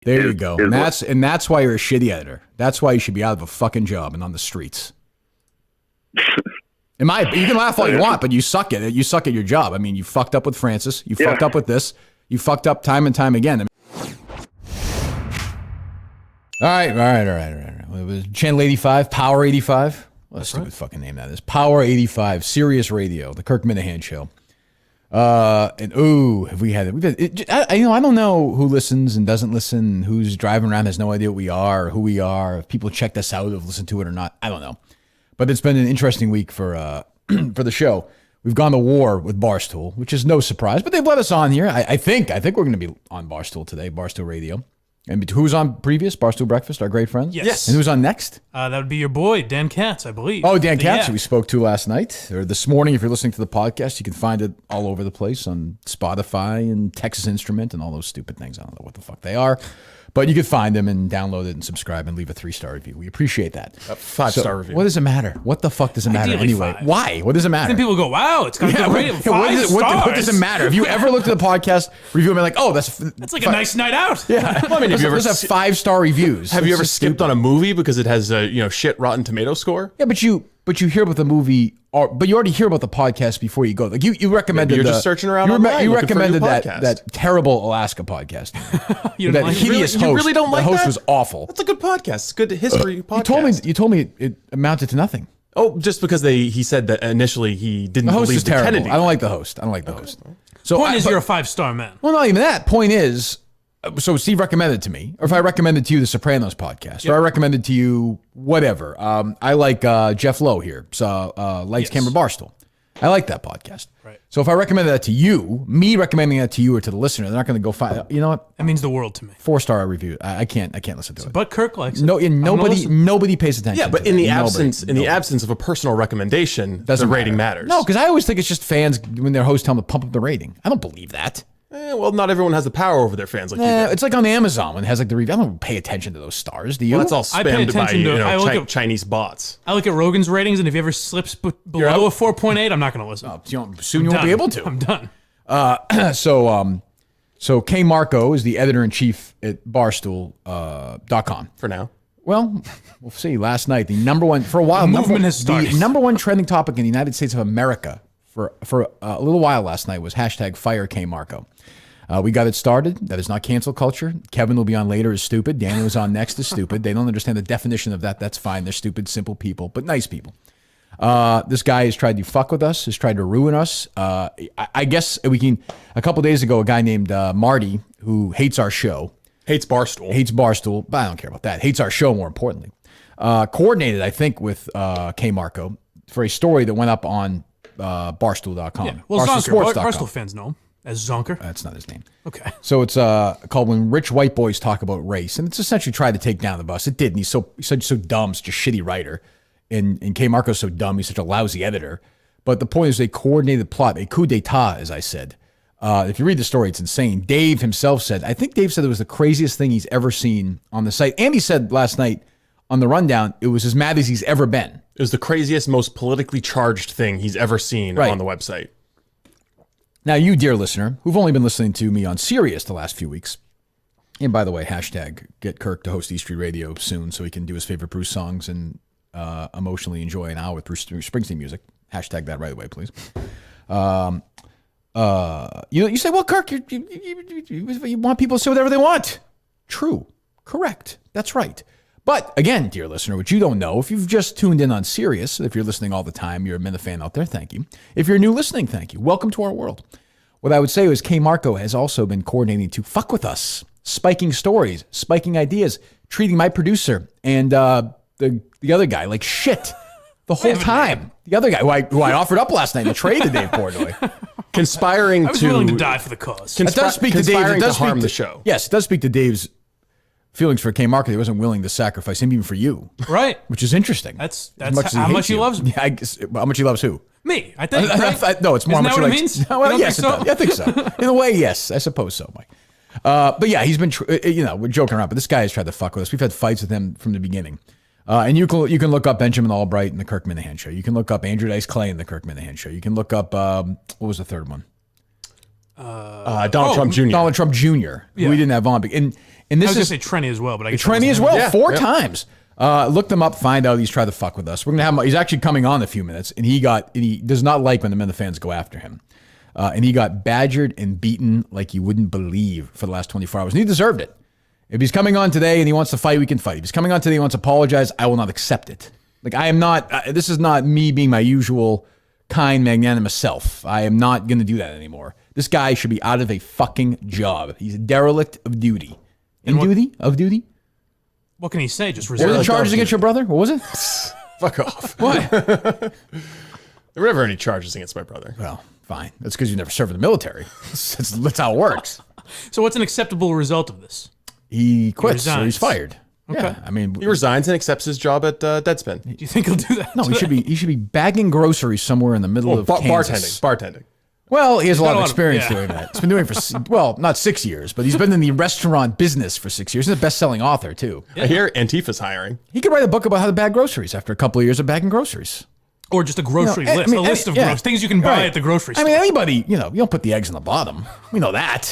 There you go. And that's why you're a shitty editor. That's why you should be out of a fucking job and on the streets. You can laugh all you want, but you suck at it. You suck at your job. I mean, you fucked up with Francis. You fucked up with this. You fucked up time and time again. All right. It was Channel 85, Power 85. What a stupid fucking name that is. Power 85, Sirius Radio, the Kirk Minihane Show. Have we had it? I don't know who listens and doesn't listen, who's driving around has no idea what we are or who we are, if people checked us out, have listened to it or not. I don't know. But it's been an interesting week for the show. We've gone to war with Barstool, which is no surprise, but they've let us on here. I think we're going to be on Barstool today, Barstool Radio. And who's on previous? Barstool Breakfast, our great friends? Yes. And who's on next? That would be your boy, Dan Katz, I believe. Oh, Dan Katz, who we spoke to last night, or this morning. If you're listening to the podcast, you can find it all over the place on Spotify and Texas Instrument and all those stupid things. I don't know what the fuck they are. But you can find them and download it and subscribe and leave a 3-star review. We appreciate that. A 5-star review. What does it matter? What the fuck does it matter anyway? 5. Why? What does it matter? Then people go, wow, it's got a good rating. 5 stars. What does it matter? Have you ever looked at the podcast review and been like, oh, that's like a nice night out. Yeah. Well, I mean, have you ever those have 5-star reviews? Have you ever skipped on a movie because it has a shit Rotten Tomato score? Yeah, but you hear about the movie, but you already hear about the podcast before you go. Like you recommended. You're just searching around online. You recommended that terrible Alaska podcast. That hideous host. You really don't like that? The host that? was awful. That's a good podcast. It's a good history podcast. You told me it amounted to nothing. Oh, just because he said that initially he didn't The host believe is the terrible. Kennedy. I don't like the host. So Point is, you're a 5-star man. Well, not even that. Point is, so Steve recommended to me, or if I recommended to you the Sopranos podcast, or I recommended to you whatever. I like Jeff Lowe here, Lights, Camera, Barstool. I like that podcast. Right. So if I recommended that to you, me recommending that to you or to the listener, they're not going to go find. You know what? That means the world to me. 4-star review. I can't listen to it. But Kirk likes it. No, nobody pays attention. Yeah, but in the absence of a personal recommendation, the rating matters. No, because I always think it's just fans when their hosts tell them to pump up the rating. I don't believe that. Well, not everyone has the power over their fans like you do. It's like on Amazon when it has like the review. I don't pay attention to those stars. Do you? Well, that's all spammed by Chinese bots. I look at Rogan's ratings, and if he ever slips below a 4.8, I'm not going to listen. Soon you won't be able to. I'm done. So KMarko is the editor-in-chief at Barstool.com. For now. Well, we'll see. Last night, the number one, for a while, the number one trending topic in the United States of America for a little while last night was #Fire KMarko. We got it started. That is not cancel culture. Kevin will be on later is stupid. Daniel is on next is stupid. They don't understand the definition of that. That's fine. They're stupid, simple people, but nice people. This guy has tried to fuck with us, has tried to ruin us. I guess a couple days ago, a guy named Marty, who hates our show. Hates Barstool, but I don't care about that. Hates our show, more importantly. Coordinated, I think, with KMarko for a story that went up on Barstool.com. Yeah. Well, Barstool Barstool fans know him as Zonker. That's not his name. Okay. So it's called When Rich White Boys Talk About Race. And it's essentially tried to take down the bus. It did. And he's so dumb, such a shitty writer. And KMarko's so dumb, he's such a lousy editor. But the point is they coordinated plot, a coup d'etat, as I said. If you read the story, it's insane. Dave himself said, I think Dave said it was the craziest thing he's ever seen on the site. And he said last night on the rundown, it was as mad as he's ever been. It was the craziest, most politically charged thing he's ever seen on the website. Now, you, dear listener, who've only been listening to me on Sirius the last few weeks, and by the way, # get Kirk to host E Street Radio soon so he can do his favorite Bruce songs and emotionally enjoy an hour with Bruce Springsteen music. # that right away, please. You say, well, Kirk, you want people to say whatever they want. True. Correct. That's right. But again, dear listener, what you don't know, if you've just tuned in on Sirius, if you're listening all the time, you're a Minifan out there, thank you. If you're new listening, thank you. Welcome to our world. What I would say is KMarko has also been coordinating to fuck with us, spiking stories, spiking ideas, treating my producer and the other guy like shit the whole time. The other guy who I offered up last night in the trade to Dave Portnoy. Conspiring I was willing to die for the cause. It does speak to Dave. It does harm the show. Yes, it does speak to Dave's feelings for KMarko. He wasn't willing to sacrifice him even for you. Right. Which is interesting. That's how much he loves me. Yeah, I guess, how much he loves who? Me, I think. Right? No, it's more Isn't how much that what he it likes. means? No, well, You don't yes, think so? it does. I think so. In a way, yes. I suppose so, Mike. But yeah, he's been, we're joking around, but this guy has tried to fuck with us. We've had fights with him from the beginning. And you can look up Benjamin Albright in the Kirk Minihane Show. You can look up Andrew Dice Clay in the Kirk Minihane Show. You can look up, what was the third one? Donald Trump Jr. Donald Trump Jr., who we didn't have on. And this I was is going to say Trenny as well, but I guess Trenny as well, Yeah, 4 yep. times. Look them up, find out he's tried to fuck with us. We're gonna have him. He's actually coming on in a few minutes, and he does not like when the Minifans go after him. And he got badgered and beaten like you wouldn't believe for the last 24 hours. And he deserved it. If he's coming on today and he wants to fight, we can fight. If he's coming on today and he wants to apologize, I will not accept it. Like, I am not, this is not me being my usual kind, magnanimous self. I am not going to do that anymore. This guy should be out of a fucking job. He's a derelict of duty. Of duty? What can he say? Just What were the charges against your brother? What was it? Fuck off. What? There were never any charges against my brother. Well, fine. That's because you never served in the military. That's how it works. So what's an acceptable result of this? He quits, so resigns. he's fired. Okay. Yeah, I mean, He resigns and accepts his job at Deadspin. Do you think he'll do that? no, he should be bagging groceries somewhere in the middle of Kansas. Bartending. Well, he has a lot of got a lot of- experience yeah. doing that. He's been doing it for, not 6 years, but he's been in the restaurant business for 6 years. He's a best-selling author, too. I hear Antifa's hiring. He could write a book about how to bag groceries after a couple of years of bagging groceries. Or just a grocery You know, list, a list of groceries, things you can buy at the grocery store. I mean, anybody, you don't put the eggs in the bottom. We know that.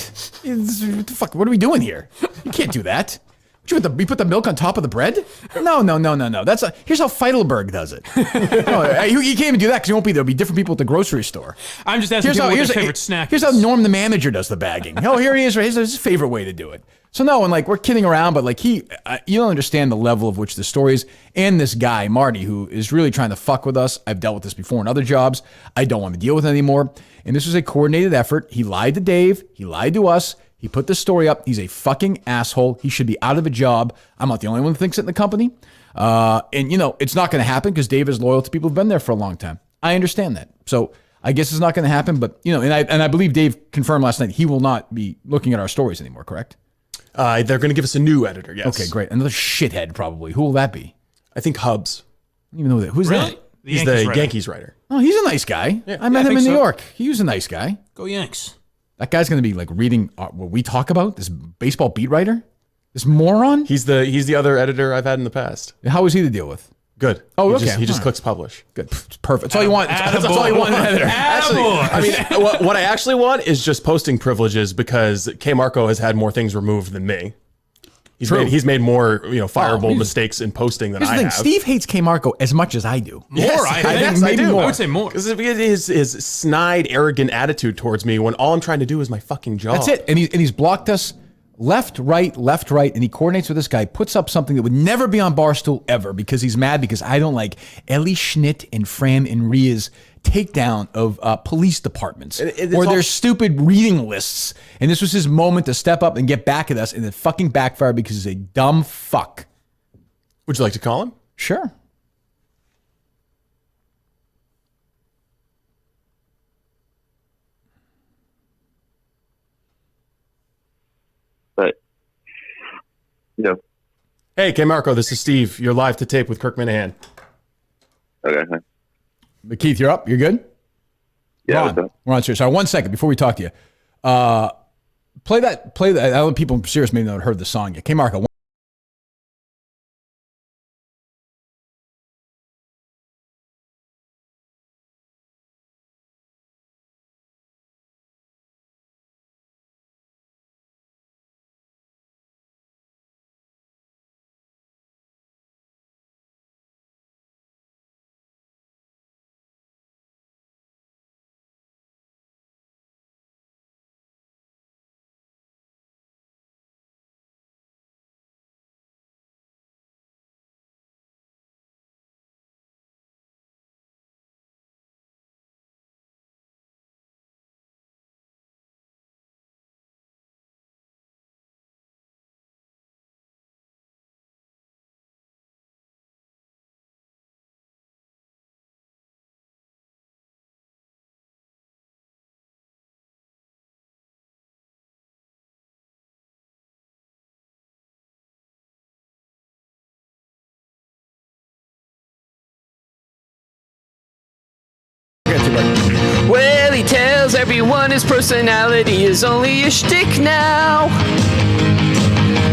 What the fuck? What are we doing here? You can't do that. You put the milk on top of the bread? No. Here's how Feidelberg does it. No, you can't even do that because you won't be there. There'll be different people at the grocery store. I'm just asking people what their favorite snack Here's is. how Norm the manager does the bagging. Oh, here he is. Here's his favorite way to do it. So no, and like we're kidding around, but like you don't understand the level of which the story is. And this guy, Marty, who is really trying to fuck with us. I've dealt with this before in other jobs. I don't want to deal with it anymore. And this was a coordinated effort. He lied to Dave. He lied to us. He put this story up. He's a fucking asshole. He should be out of a job. I'm not the only one that thinks it in the company. And it's not going to happen because Dave is loyal to people who've been there for a long time. I understand that. So I guess it's not going to happen. But, and I believe Dave confirmed last night he will not be looking at our stories anymore, correct? They're going to give us a new editor, yes. Okay, great. Another shithead, probably. Who will that be? I think Hubs. I don't even know that. Who's Really? that? He's the Yankees writer. Oh, he's a nice guy. I met him in New York. He was a nice guy. Go Yanks. That guy's going to be like reading what we talk about, this baseball beat writer? This moron? He's the other editor I've had in the past. How was he to deal with? Good. Oh, He okay. just clicks publish. Good. Perfect. That's all you want. That's all you want in an editor. Actually, I mean, what I actually want is just posting privileges because KMarko has had more things removed than me. He's made more fireable mistakes in posting than Here's the I thing. have. Steve hates KMarko as much as I do. Yes, I yes, maybe I do. more. I would say more. Because his snide, arrogant attitude towards me when all I'm trying to do is my fucking job. That's it. And he's blocked us left, right, and he coordinates with this guy, puts up something that would never be on Barstool ever because he's mad because I don't like Ellie Schnitt and Fran and Ria's takedown of police departments or their stupid reading lists. And this was his moment to step up and get back at us, and it fucking backfired because he's a dumb fuck. Would you like to call him? Sure. But, Hey, KMarko, this is Steve. You're live to tape with Kirk Minihane. Okay. But Keith, you're up? You're good? Yeah. We're on. We're on Sirius. All right, 1 second before we talk to you. Play that. I know people in Sirius may not have heard the song yet. KMarko. Well, he tells everyone his personality is only a shtick now.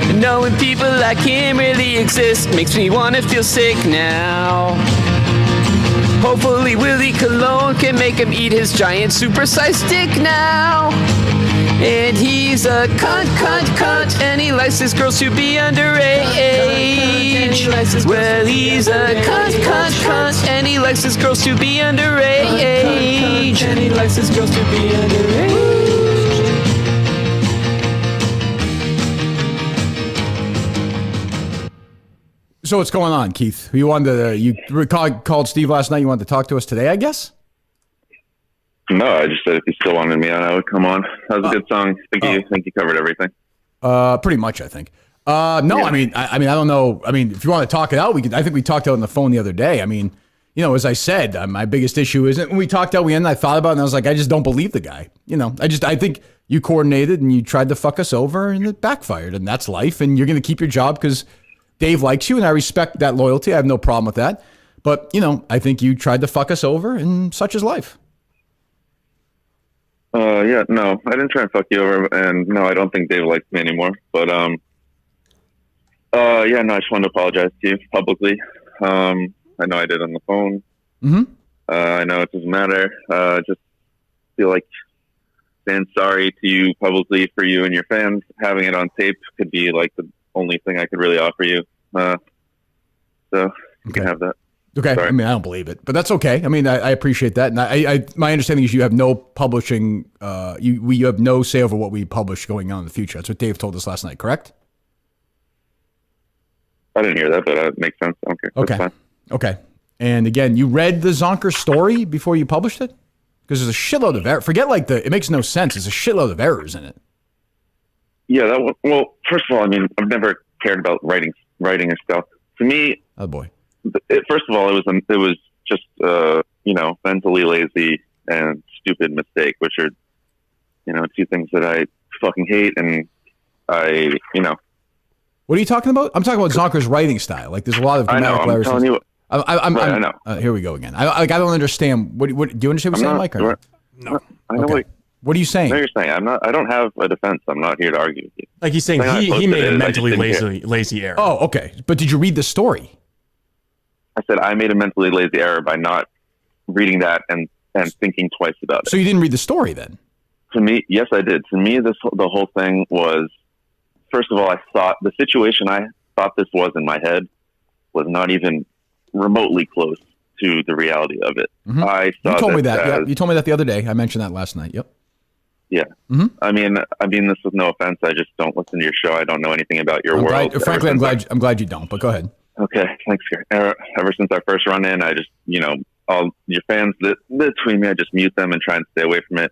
And knowing people like him really exist makes me want to feel sick now. Hopefully Willie Colon can make him eat his giant supersized dick now. And he's a cunt, and he likes his girls to be underage. Well, he's a cunt, and he likes his girls to be underage. And he likes his girls to be underage. So what's going on, Keith? You wanted you called Steve last night. You wanted to talk to us today, I guess? No, I just said if you still wanted me on, I would come on. That was a good song. I think you covered everything. Pretty much, I think. No, yeah. I mean, I don't know. I mean, if you want to talk it out, we could. I think we talked out on the phone the other day. I mean, as I said, my biggest issue isn't when we talked out. I thought about it, and I was like, I just don't believe the guy. I think you coordinated and you tried to fuck us over, and it backfired, and that's life. And you're going to keep your job because Dave likes you, and I respect that loyalty. I have no problem with that. But I think you tried to fuck us over, and such is life. Yeah, no, I didn't try and fuck you over, and no, I don't think Dave likes me anymore. But yeah, no, I just wanted to apologize to you publicly. I know I did on the phone. Mm-hmm. I know it doesn't matter. Just feel like saying sorry to you publicly for you and your fans. Having it on tape could be like the only thing I could really offer you. So you can have that. Okay. Sorry. I mean, I don't believe it, but that's okay. I mean, I appreciate that. And my understanding is you have no publishing, you have no say over what we publish going on in the future. That's what Dave told us last night, correct? I didn't hear that, but it makes sense. I don't care. Okay. That's fine. Okay. And again, you read the Zonker story before you published it? Because there's a shitload of errors. Forget it makes no sense. There's a shitload of errors in it. Yeah. Well, first of all, I mean, I've never cared about writing or stuff. To me, oh boy. First of all, it was just mentally lazy and stupid mistake, which are two things that I fucking hate, and I. What are you talking about? I'm talking about Zonker's writing style. Like there's a lot of grammatical errors. Telling you. I know. Here we go again. I don't understand. What do you understand what you're saying, Mike? Or no. I know what are you saying? No, you're saying I don't have a defense. I'm not here to argue with you. Like he's saying he made a mentally lazy error. Oh, okay. But did you read the story? I said I made a mentally lazy error by not reading that and thinking twice about it. So you didn't read the story then? To me, yes, I did. To me, the whole thing was, first of all, I thought the situation I thought this was in my head was not even remotely close to the reality of it. Mm-hmm. You told me that. Yeah, you told me that the other day. I mentioned that last night. Yep. Yeah. Mm-hmm. I mean this with no offense. I just don't listen to your show. I don't know anything about your world. Frankly, I'm glad you don't. But go ahead. Okay, thanks. Ever since our first run in, I just all your fans that tweet me, I just mute them and try and stay away from it.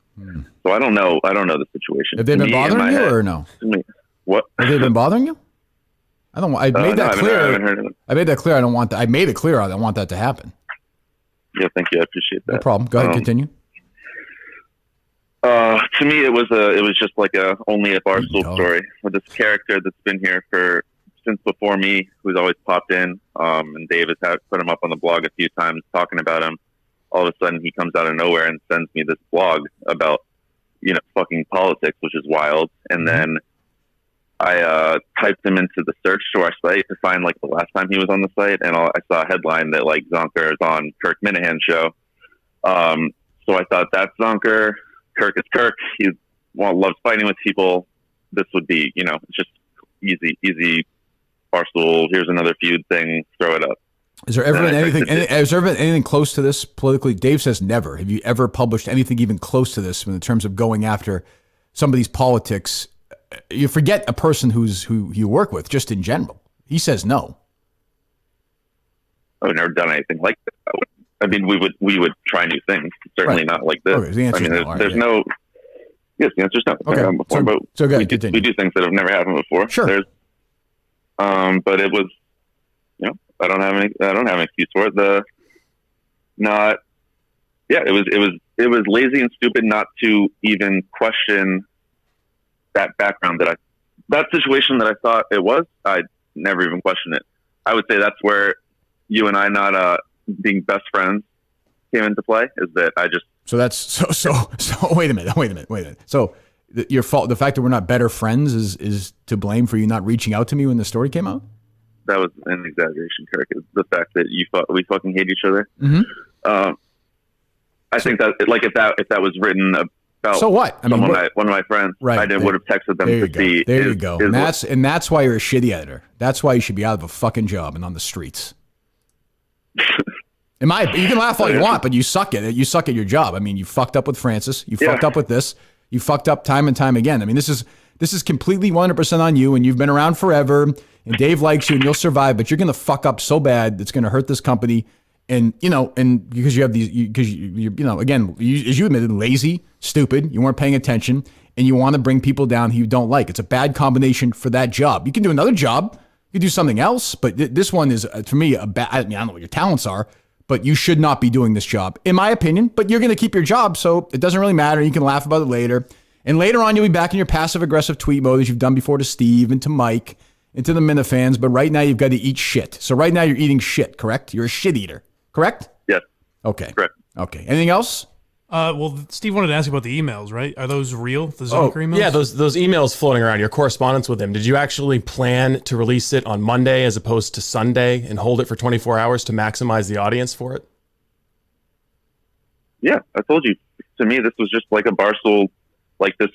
So I don't know the situation. Have they been bothering you or no? What? Have they been bothering you? I made that clear. I made that clear. I don't want that. I made it clear. I don't want that to happen. Yeah, thank you. I appreciate that. No problem. Go ahead. Continue. To me, it was just like only a Barstool story with this character that's been here since before me, who's always popped in. And Dave has put him up on the blog a few times talking about him. All of a sudden, he comes out of nowhere and sends me this blog about fucking politics, which is wild. And then I typed him into the search to our site to find like the last time he was on the site, and I saw a headline that like Zonker is on Kirk Minihane Show. So I thought that's Zonker. Kirk is Kirk. He loves fighting with people. This would be, it's just easy. Barstool. Here's another feud thing. Throw it up. Has there ever been anything? Has there been anything close to this politically? Dave says never. Have you ever published anything even close to this in terms of going after somebody's politics? You forget a person who you work with, just in general. He says no. I've never done anything like that. I mean, we would try new things. Certainly not like this. Okay, the answer there's no. Yes, the answer is no. Okay. Before, but so we do things that have never happened before. Sure. But it was, I don't have an excuse for it. It was lazy and stupid not to even question that background that situation that I thought it was. I never even questioned it. I would say that's where you and I not being best friends came into play. Is that I just so wait a minute. So your fault. The fact that we're not better friends is to blame for you not reaching out to me when the story came out. That was an exaggeration, Kirk. Is the fact that we fucking hate each other. Mm-hmm. I think that if that was written about So what? I mean, one of my friends. Right. I would have texted them to see. There you go. And that's why you're a shitty editor. That's why you should be out of a fucking job and on the streets. You can laugh all you want, but you suck at it. You suck at your job. I mean, you fucked up with Francis. You fucked up with this. You fucked up time and time again. I mean, this is completely 100% on you, and you've been around forever, and Dave likes you, and you'll survive, but you're going to fuck up so bad it's going to hurt this company. And, and because you have again, as you admitted, lazy, stupid, you weren't paying attention, and you want to bring people down who you don't like. It's a bad combination for that job. You can do another job. You can do something else, but this one is, for me, I don't know what your talents are, but you should not be doing this job, in my opinion. But you're going to keep your job, so it doesn't really matter. You can laugh about it later. And later on, you'll be back in your passive-aggressive tweet mode as you've done before to Steve and to Mike and to the Minifans. But right now, you've got to eat shit. So right now, you're eating shit, correct? You're a shit eater, correct? Yes. Okay. Correct. Okay. Anything else? Well, Steve wanted to ask you about the emails, right? Are those real? The Zonker emails? Yeah, those emails floating around, your correspondence with him. Did you actually plan to release it on Monday as opposed to Sunday and hold it for 24 hours to maximize the audience for it? Yeah, I told you. To me, this was just like a Barstool. Like the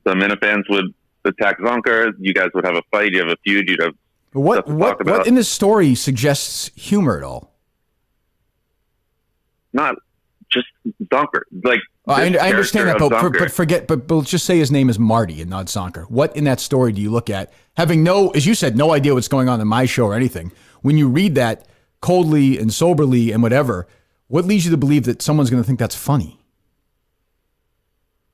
Minifans would attack Zonker. You guys would have a fight. You have a feud. You'd have what in this story suggests humor at all? Not just Zonker. Like I understand that, but let's just say his name is Marty and not Zonker. What in that story do you look at, having as you said, no idea what's going on in my show or anything? When you read that coldly and soberly and whatever, what leads you to believe that someone's going to think that's funny?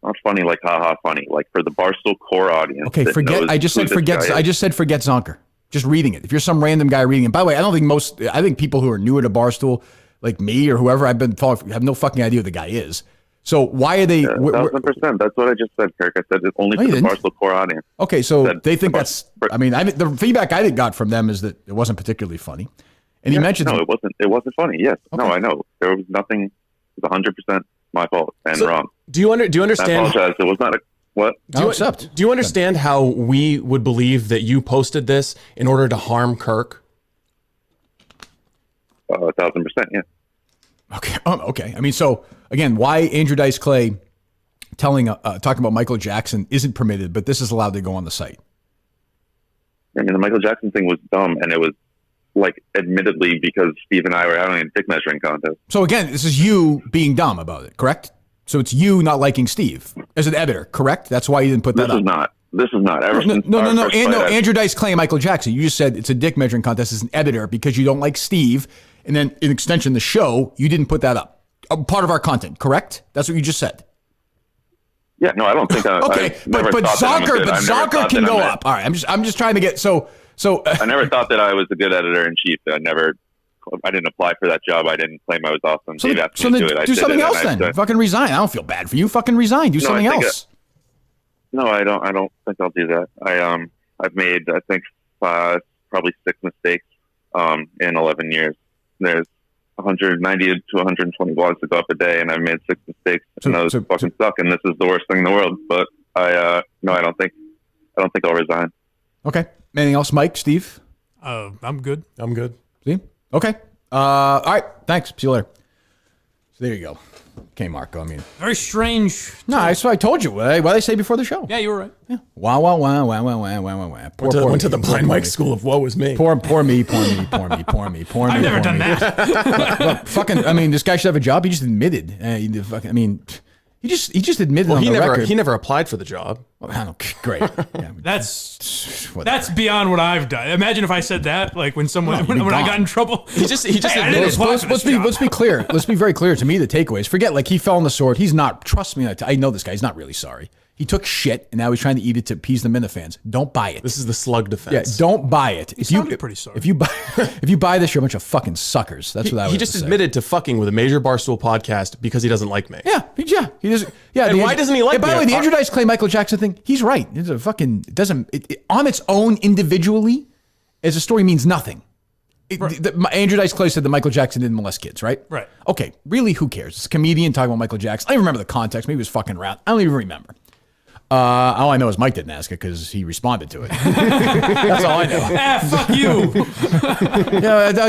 Not funny, like haha funny, like for the Barstool core audience. Okay, forget. I just said forget Zonker. Just reading it. If you're some random guy reading it. By the way, I think people who are newer to Barstool, like me or whoever I've been following, have no fucking idea who the guy is. So why are they? 1,000%. That's what I just said, Kirk. I said it's only for the Barstool core audience. Okay, so they think that's. I mean, the feedback I got from them is that it wasn't particularly funny. And he mentioned no, it wasn't. It wasn't funny. Yes, okay. No, I know there was nothing. It was 100% my fault and wrong. Do you understand? I apologize. It was not a what? Do you understand how we would believe that you posted this in order to harm Kirk? 1,000%. Yeah. Okay. Okay. I mean, so again, why Andrew Dice Clay talking about Michael Jackson isn't permitted, but this is allowed to go on the site? I mean, the Michael Jackson thing was dumb, and it was like admittedly because Steve and I were having a dick measuring contest. So again, this is you being dumb about it, correct? So it's you not liking Steve as an editor, correct? That's why you didn't put that up. This is not. No. Andrew Dice Clay, Michael Jackson. You just said it's a dick measuring contest as an editor because you don't like Steve, and then in extension, the show, you didn't put that up. Part of our content, correct? That's what you just said. Yeah, no, I don't think. Okay, but Zonker can go up. All right, I'm just trying to get so. I never thought that I was a good editor in chief. I didn't apply for that job. I didn't claim I was awesome. So do something else then. Fucking resign. I don't feel bad for you. Fucking resign. Do something else. No, I don't. I don't think I'll do that. I've made probably 6 mistakes in 11 years. There's 190 to 120 blogs to go up a day, and I've made 6 mistakes, and those fucking suck. And this is the worst thing in the world. But I don't think I'll resign. Okay. Anything else, Mike, Steve? I'm good. See? Okay. All right. Thanks. See you later. So there you go. KMarko. I mean, very strange. No, that's what I told you. What did I say before the show? Yeah, you were right. Yeah. Wow. Went to the blind Mike school of woe is me. Poor me. I've never done that. Look, fucking. I mean, this guy should have a job. He just admitted. He just admitted on the record. He never applied for the job. Great. Yeah. That's beyond what I've done. Imagine if I said that, like when I got in trouble. He just admitted. Let's be clear. Let's be very clear. To me, the takeaways. Forget like he fell on the sword. He's not. Trust me. I know this guy. He's not really sorry. He took shit and now he's trying to eat it to appease the Minifans. Don't buy it. This is the slug defense. Yeah, don't buy it. He sounded pretty sorry. If you buy this, you're a bunch of fucking suckers. That's what I would say. He just admitted to fucking with a major Barstool podcast because he doesn't like me. Yeah. He doesn't. Yeah. And why doesn't he like me? By the way, the Andrew Dice Clay Michael Jackson thing. He's right. It's a fucking on its own individually, as a story means nothing. Andrew Dice Clay said that Michael Jackson didn't molest kids, right? Right. Okay. Really, who cares? It's a comedian talking about Michael Jackson. I don't remember the context. Maybe he was fucking around. I don't even remember. All I know is Mike didn't ask it because he responded to it. That's all I know. Fuck you.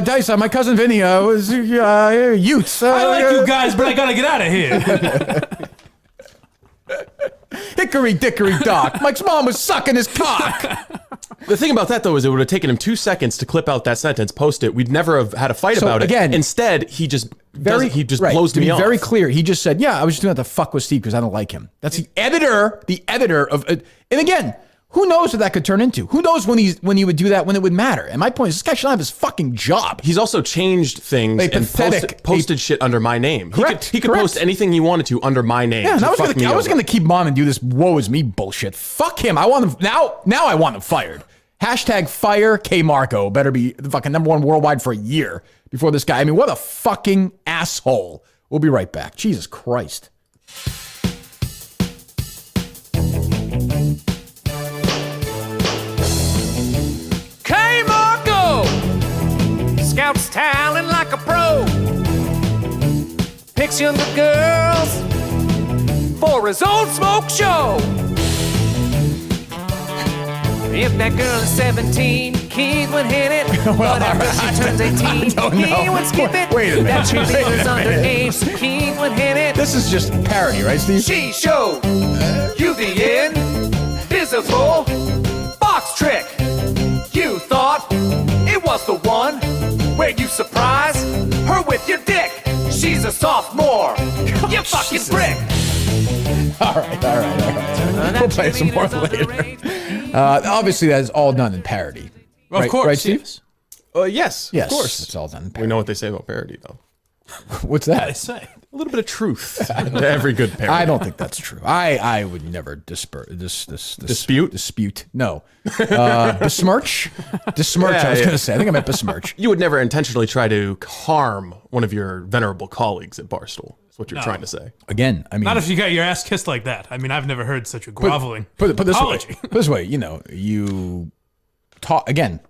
Dice, my cousin Vinny was Utes. I like you guys, but I gotta get out of here. Hickory dickory dock. Mike's mom was sucking his cock. The thing about that, though, is it would have taken him 2 seconds to clip out that sentence, post it. We'd never have had a fight about again, it. Instead, he just right, blows me off. Very clear. He just said, "Yeah, I was just doing that to fuck with Steve because I don't like him." That's the editor of. And again, who knows what that could turn into? Who knows when he would do that when it would matter? And my point is, this guy should have his fucking job. He's also changed things and posted shit under my name. Correct. He could post anything he wanted to under my name. Yeah, I was gonna keep on and do this woe is me bullshit. Fuck him. I want him now. Now I want him fired. Hashtag fire KMarko. Better be the fucking #1 worldwide for a year before this guy. I mean, what a fucking asshole. We'll be right back. Jesus Christ. KMarko scouts talent like a pro, picks younger girls for his old smoke show. If that girl is 17, Keith would hit it. But after she turns 18, he would skip it. Wait a minute. That cheerleader's underage, so Keith would hit it. This is just parody, right, Steve? She showed you the invisible box trick. You thought it was the one where you surprise her with your dick. She's a sophomore, you fucking prick. All right. We'll play some more later. Obviously, that is all done in parody. Well, right, of course, right, Steve? Yes, Yes, of course. it's all done in We parody. know what they say about parody, though. What's that? I say. A little bit of truth to every good parody. I don't think that's true. I would never dispute. No. Besmirch? Besmirch, Yeah, I was yeah. going to say. I think I meant besmirch. You would never intentionally try to harm one of your venerable colleagues at Barstool. That's what you're trying to say. Again, I mean. Not if you got your ass kissed like that. I mean, I've never heard such a groveling Put this way. apology. Put this way, you talk, again,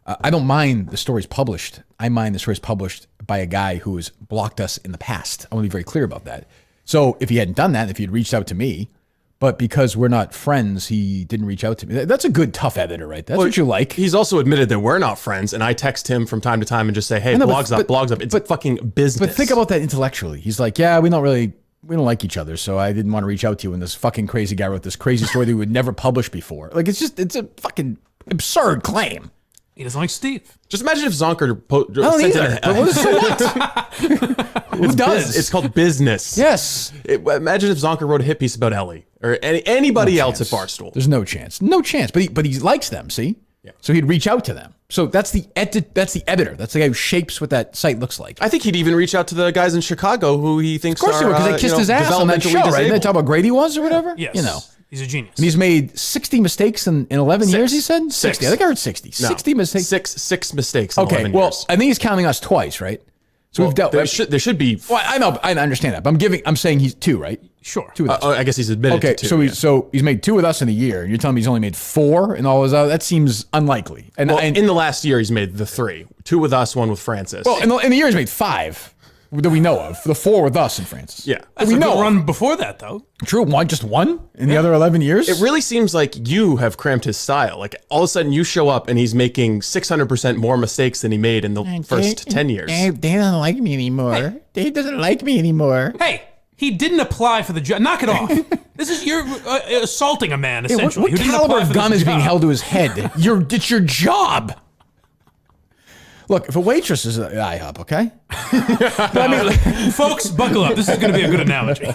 I don't mind the stories published. I mind the stories published by a guy who has blocked us in the past. I want to be very clear about that. So if he hadn't done that, if he had reached out to me, but because we're not friends, he didn't reach out to me. That's a good, tough editor, right? That's what you like. He's also admitted that we're not friends, and I text him from time to time and just say, hey, know, blog's up. It's fucking business. But think about that intellectually. He's like, yeah, we don't like each other, so I didn't want to reach out to you. And this fucking crazy guy wrote this crazy story that we would never publish before. Like, it's a fucking absurd claim. He doesn't like Steve. Just imagine if Zonker I don't either. But so what? Who does? It's called business. Yes. Imagine if Zonker wrote a hit piece about Ellie or anybody else at chance. Barstool. There's no chance. No chance. But he likes them, see? Yeah. So he'd reach out to them. So that's the editor. That's the guy who shapes what that site looks like. I think he'd even reach out to the guys in Chicago who he thinks Of course he would, because they kissed his ass on that show, right? Didn't they talk about great he was or whatever? Yes. You know. He's a genius. And he's made 60 mistakes in 11 years, he said? 60. I think I heard 60. No. 60 mistakes. Six mistakes in Okay, 11 well, years. I think he's counting us twice, right? So we've dealt. There should be. Well, I know, I understand that, but I'm saying he's 2, right? Sure. 2 with us. I guess he's admitted Okay, to two. so he's made 2 with us in a year, and you're telling me he's only made 4 and all his other. That seems unlikely. And, Well, in the last year, he's made the 3. 2 with us, 1 with Francis. well, in the year he's made 5 that we know of. The 4 with us and Francis. Yeah. That's we a know good of. run before that, though. True, just one in the other 11 years. It really seems like you have cramped his style. Like all of a sudden you show up and he's making 600% more mistakes than he made in the first 10 years. Dave doesn't like me anymore. Dave doesn't like me anymore. Hey, he didn't apply for the job. Knock it off. You're assaulting a man, Yeah, essentially. what who didn't caliber apply of for gun this is being job. held to his head? It's your job. Look, if a waitress is at IHOP, okay? But I mean, Folks, buckle up. This is going to be a good analogy.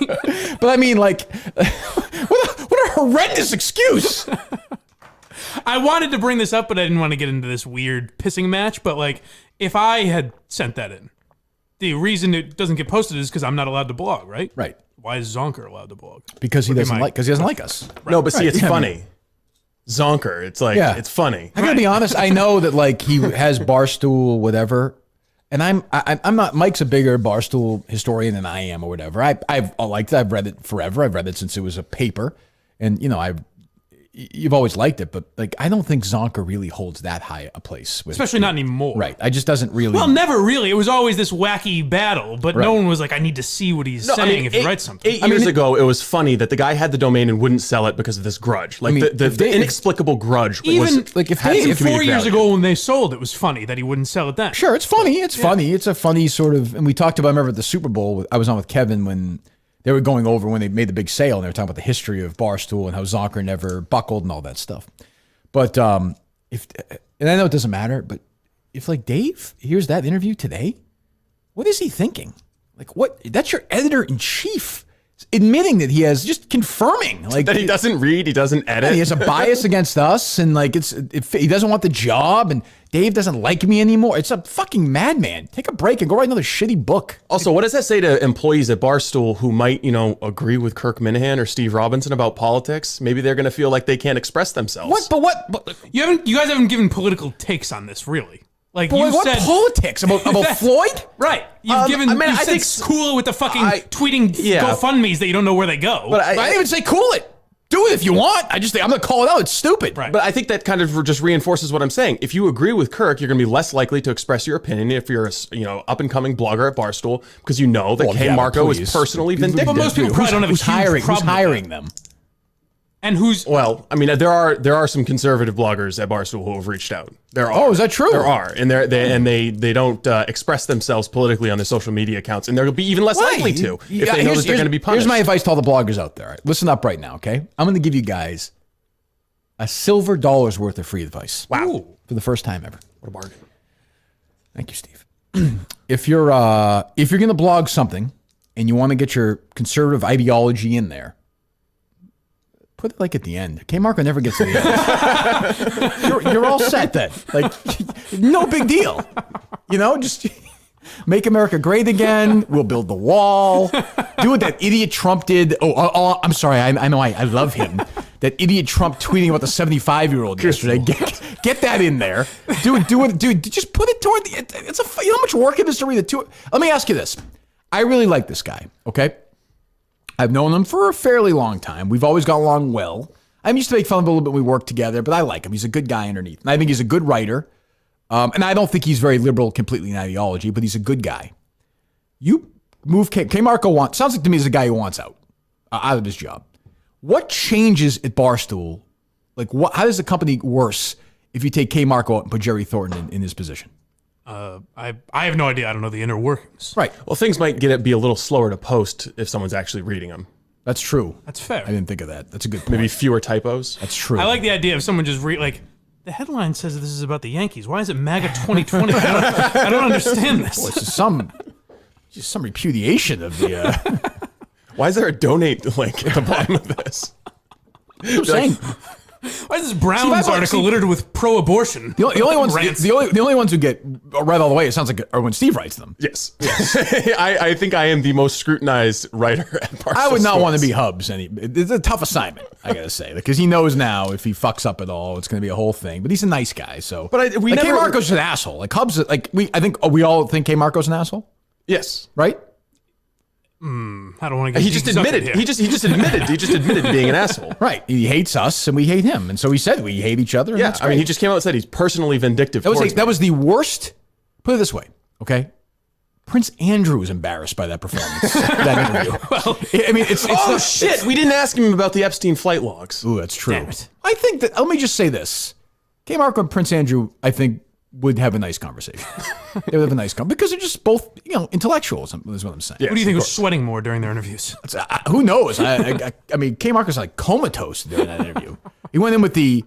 but I mean, like, what a horrendous excuse. I wanted to bring this up, but I didn't want to get into this weird pissing match. But, like, if I had sent that in, the reason it doesn't get posted is because I'm not allowed to blog, right? Right. Why is Zonker allowed to blog? Because he doesn't my- like us. No, but see, it's Yeah, I funny. Zonker. It's like, Yeah. it's funny. I gotta be honest. I know that like he has Barstool, whatever, and I'm not. Mike's a bigger Barstool historian than I am, or whatever. I've liked it. I've read it forever. I've read it since it was a paper, and you've always liked it, but like I don't think Zonker really holds that high a place, Especially not anymore. Right. I just doesn't really. Well, never really. It was always this wacky battle, but Right. no one was like, I need to see what he's saying if he writes something. 8 years ago, it was funny that the guy had the domain and wouldn't sell it because of this grudge. Like the inexplicable grudge. Even was, like if had they- some if 4 comedic years value. ago when they sold, it was funny that he wouldn't sell it then. Sure, it's funny. It's funny. It's a funny sort of, and we talked about. I remember at the Super Bowl. I was on with Kevin when they were going over when they made the big sale, and they were talking about the history of Barstool and how Zonker never buckled and all that stuff. But and I know it doesn't matter, but if like Dave hears that interview today, what is he thinking? Like, what? That's your editor-in-chief admitting that he has, just confirming, like, that he doesn't read, he doesn't edit. He has a bias against us, and like he doesn't want the job, and Dave doesn't like me anymore. It's a fucking madman. Take a break and go write another shitty book. Also, what does that say to employees at Barstool who might, agree with Kirk Minihane or Steve Robinson about politics? Maybe they're going to feel like they can't express themselves. What? But what? But, You guys haven't given political takes on this, really. Like, you what said politics about Floyd? right. You've I said think cool it with the fucking tweeting yeah. GoFundMes that you don't know where they go. But I didn't even say cool it. Do it if you want. I just think I'm gonna call it out. It's stupid. Right. But I think that kind of just reinforces what I'm saying. If you agree with Kirk, you're going to be less likely to express your opinion if you're a up and coming blogger at Barstool, because you know that KMarko is personally vindictive. But most people probably don't have a huge problem Who's hiring them? And who's Well, I mean, there are some conservative bloggers at Barstool who have reached out. There are. Oh, is that true? There are, and they don't express themselves politically on their social media accounts, and they'll be even less likely to if they know that they're going to be punished. Here's my advice to all the bloggers out there. All right, listen up right now, okay? I'm going to give you guys a silver dollar's worth of free advice. Wow. For the first time ever. What a bargain. Thank you, Steve. If you're going to blog something and you want to get your conservative ideology in there, put it like at the end. KMarko never gets to the end. you're all set then. Like, no big deal. Just make America great again. We'll build the wall. Do what that idiot Trump did. Oh, I'm sorry. I know I love him. That idiot Trump tweeting about the 75-year-old yesterday. Get that in there. Do it. Just put it toward the. You know how much work it is to read it. Let me ask you this. I really like this guy. Okay. I've known him for a fairly long time. We've always got along well. I used to make fun of him a little bit when we worked together, but I like him. He's a good guy underneath. And I think he's a good writer. And I don't think he's very liberal completely in ideology, but he's a good guy. You move KMarko sounds like to me he's a guy who wants out of his job. What changes at Barstool? Like, how does the company worse if you take KMarko out and put Jerry Thornton in his position? I have no idea. I don't know the inner workings. Right. Well, things might be a little slower to post if someone's actually reading them. That's true. That's fair. I didn't think of that. That's a good point. Maybe fewer typos. That's true. I like the idea of someone just the headline says this is about the Yankees. Why is it MAGA 2020? I don't understand this. Well, it's just some repudiation of the. Why is there a donate link at the bottom of this? I'm saying. Why is this Browns article littered with pro-abortion? The only ones, the only ones who get read all the way, it sounds like, are when Steve writes them. Yes. I think I am the most scrutinized writer at Barstool I would not Sports. want to be Hubs. It's a tough assignment, I gotta say, because he knows now if he fucks up at all, it's gonna be a whole thing. But he's a nice guy, so. But KMarko's an asshole. Like Hubs, I think we all think KMarko's an asshole, Yes. right? I don't want to get He just admitted. here. He just admitted being an asshole. Right. He hates us and we hate him, and so he said we hate each other. And Yeah. that's I mean, great. he just came out and said he's personally vindictive. That was the worst. Put it this way, okay? Prince Andrew was embarrassed by that performance, that interview. Well, I mean, it's Oh shit! We didn't ask him about the Epstein flight logs. Ooh, that's true. Damn it. I think that. Let me just say this: KMarko and Prince Andrew, I think, would have a nice conversation. They would have a nice conversation because they're just both, intellectuals. Is what I'm saying. Who do you think was sweating more during their interviews? Who knows? I mean, KMarko's like comatose during that interview. He went in with the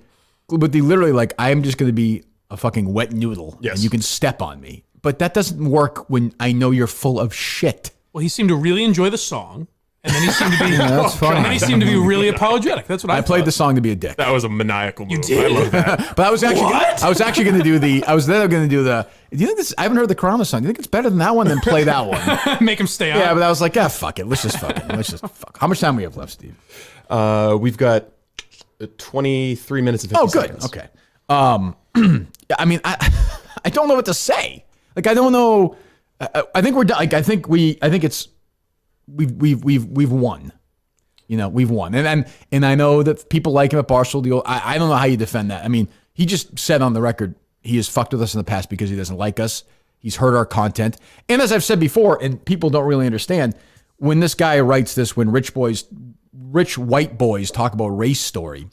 literally like, I'm just going to be a fucking wet noodle, Yes. and you can step on me. But that doesn't work when I know you're full of shit. Well, he seemed to really enjoy the song, and then he seemed to be. that's funny. And then he seemed to be really apologetic. That's what I played thought. the song to be a dick. That was a maniacal move. I love that. But I was actually going to do the. I was then going to do the. Do you think this? I haven't heard the Corona song. Do you think it's better than that one? Then play that one. Make him stay on. Yeah, but I was like, fuck it. Let's just fuck. How much time we have left, Steve? We've got 23 minutes and 50 seconds. Okay. I mean, I don't know what to say. Like, I don't know. I think we're done. Like, I think it's we've won. We've won. And I know that people like him at Barstool deal. I don't know how you defend that. I mean, he just said on the record he has fucked with us in the past because he doesn't like us. He's hurt our content. And as I've said before, and people don't really understand, when this guy writes this, when rich white boys talk about race story,